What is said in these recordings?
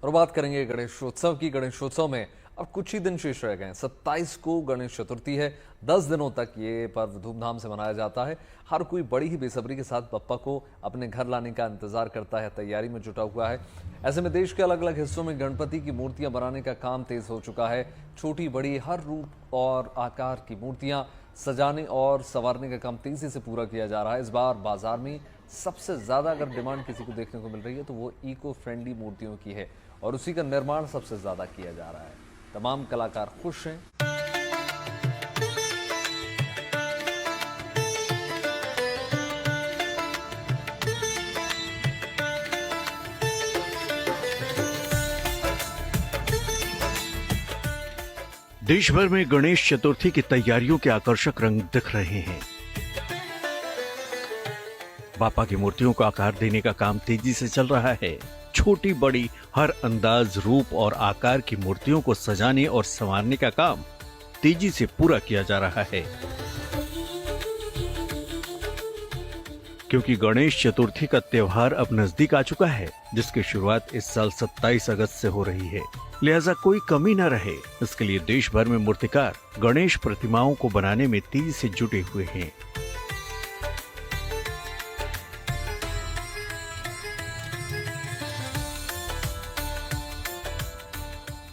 और बात करेंगे गणेशोत्सव की। गणेशोत्सव में अब कुछ ही दिन शेष रह गए हैं। 27 को गणेश चतुर्थी है। 10 दिनों तक ये पर्व धूमधाम से मनाया जाता है। हर कोई बड़ी ही बेसब्री के साथ बप्पा को अपने घर लाने का इंतजार करता है, तैयारी में जुटा हुआ है। ऐसे में देश के अलग अलग हिस्सों में गणपति की मूर्तियां बनाने का काम तेज हो चुका है। छोटी बड़ी हर रूप और आकार की मूर्तियां सजाने और संवारने का काम तेजी से पूरा किया जा रहा है। इस बार बाजार में सबसे ज्यादा अगर डिमांड किसी को देखने को मिल रही है तो वो इको फ्रेंडली मूर्तियों की है और उसी का निर्माण सबसे ज्यादा किया जा रहा है। तमाम कलाकार खुश हैं। देश भर में गणेश चतुर्थी की तैयारियों के आकर्षक रंग दिख रहे हैं। बापा की मूर्तियों को आकार देने का काम तेजी से चल रहा है। छोटी बड़ी हर अंदाज, रूप और आकार की मूर्तियों को सजाने और संवारने का काम तेजी से पूरा किया जा रहा है। क्योंकि गणेश चतुर्थी का त्योहार अब नजदीक आ चुका है, जिसकी शुरुआत इस साल 27 अगस्त से हो रही है। लिहाजा कोई कमी न रहे, इसके लिए देश भर में मूर्तिकार गणेश प्रतिमाओं को बनाने में तेजी से जुटे हुए हैं।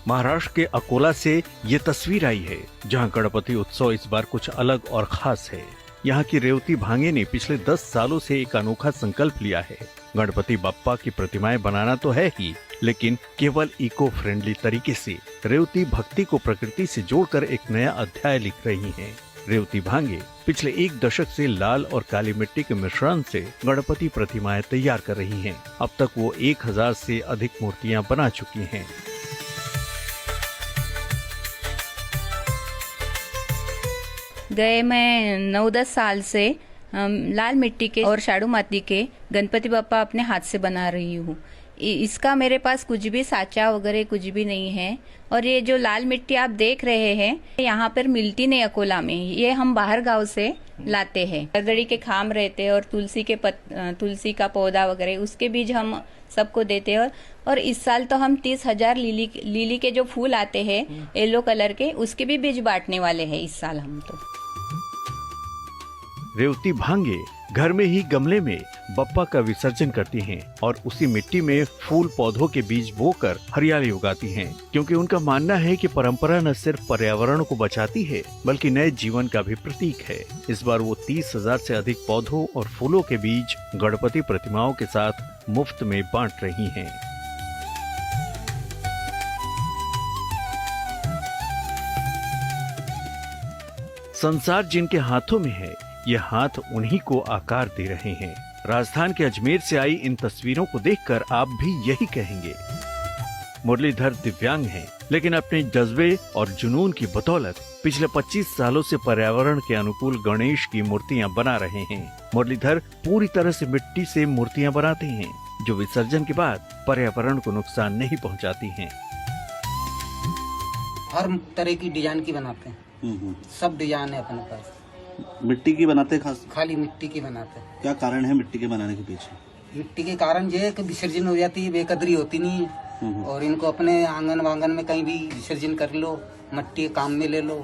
महाराष्ट्र के अकोला से ये तस्वीर आई है, जहां गणपति उत्सव इस बार कुछ अलग और खास है। यहाँ की रेवती भांगे ने पिछले 10 सालों से एक अनोखा संकल्प लिया है। गणपति बप्पा की प्रतिमाएं बनाना तो है ही, लेकिन केवल इको फ्रेंडली तरीके से। रेवती भक्ति को प्रकृति से जोड़कर एक नया अध्याय लिख रही हैं। रेवती भांगे पिछले 1 दशक से लाल और काली मिट्टी के मिश्रण से गणपति प्रतिमाएं तैयार कर रही हैं। अब तक वो 1000 से अधिक मूर्तियां बना चुकी हैं। गए मैं 9-10 साल से लाल मिट्टी के और शाडू माती के गणपति बप्पा अपने हाथ से बना रही हूँ। इसका मेरे पास कुछ भी साचा वगैरह कुछ भी नहीं है। और ये जो लाल मिट्टी आप देख रहे हैं, यहाँ पर मिलती नहीं अकोला में, ये हम बाहर गांव से लाते हैं। हरदड़ी के खाम रहते हैं और तुलसी का पौधा वगैरह, उसके बीज हम सबको देते हैं। और इस साल तो हम 30,000 लिली के जो फूल आते हैं येलो कलर के, उसके भी बीज बांटने वाले हैं इस साल हम तो। रेवती भांगे घर में ही गमले में बप्पा का विसर्जन करती हैं और उसी मिट्टी में फूल पौधों के बीज बोकर हरियाली उगाती हैं, क्योंकि उनका मानना है कि परंपरा न सिर्फ पर्यावरण को बचाती है बल्कि नए जीवन का भी प्रतीक है। इस बार वो 30,000 से अधिक पौधों और फूलों के बीज गणपति प्रतिमाओं के साथ मुफ्त में बांट रही हैं। संसार जिनके हाथों में है, ये हाथ उन्हीं को आकार दे रहे हैं। राजस्थान के अजमेर से आई इन तस्वीरों को देखकर आप भी यही कहेंगे। मुरलीधर दिव्यांग हैं, लेकिन अपने जज्बे और जुनून की बदौलत पिछले 25 सालों से पर्यावरण के अनुकूल गणेश की मूर्तियां बना रहे हैं। मुरलीधर पूरी तरह से मिट्टी से मूर्तियां बनाते हैं, जो विसर्जन के बाद पर्यावरण को नुकसान नहीं पहुंचाती हैं। हर तरह की डिजाइन की बनाते हैं। सब डिजाइन है अपने पास। मिट्टी की बनाते हैं? खाली मिट्टी की बनाते हैं। क्या कारण है मिट्टी के बनाने के पीछे? मिट्टी के कारण ये है कि विसर्जन हो जाती है, बेकदरी होती नहीं है। और इनको अपने आंगन वांगन में कहीं भी विसर्जन कर लो, मिट्टी काम में ले लो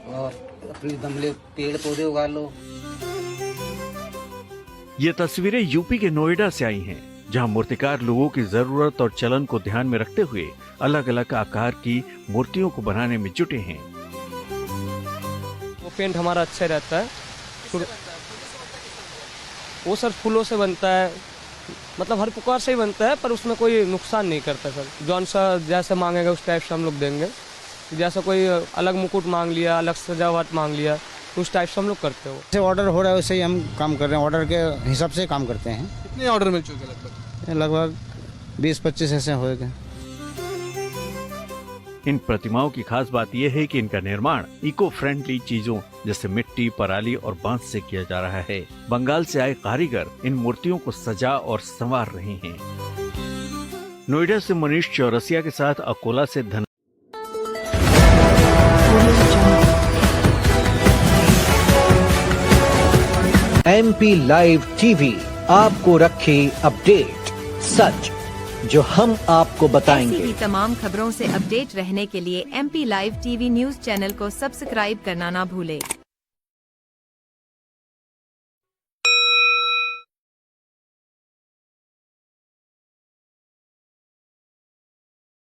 और अपने गमले पेड़ पौधे उगा लो। ये तस्वीरें यूपी के नोएडा से आई हैं, जहां मूर्तिकार लोगों की जरूरत और चलन को ध्यान में रखते हुए अलग अलग आकार की मूर्तियों को बनाने में जुटे हैं। पेंट हमारा अच्छा रहता है। वो सर फूलों से बनता है, मतलब हर प्रकार से ही बनता है, पर उसमें कोई नुकसान नहीं करता सर। जौन सा जैसे मांगेगा उस टाइप से हम लोग देंगे। जैसे कोई अलग मुकुट मांग लिया, अलग सजावट मांग लिया, उस टाइप से हम लोग करते हो। जैसे ऑर्डर हो रहा है वैसे ही हम काम कर रहे हैं। ऑर्डर के हिसाब से काम करते हैं। कितने ऑर्डर मिल चुके लगभग? लगभग 20-25 ऐसे हो गए। इन प्रतिमाओं की खास बात यह है कि इनका निर्माण इको फ्रेंडली चीजों जैसे मिट्टी, पराली और बांस से किया जा रहा है। बंगाल से आए कारीगर इन मूर्तियों को सजा और संवार रहे हैं। नोएडा से मनीष चौरसिया के साथ अकोला से धन। MP लाइव टीवी आपको रखे अपडेट। सच, जो हम आपको ऐसी बताएंगे। ही तमाम खबरों से अपडेट रहने के लिए MP live TV news channel को सब्सक्राइब करना ना भूले।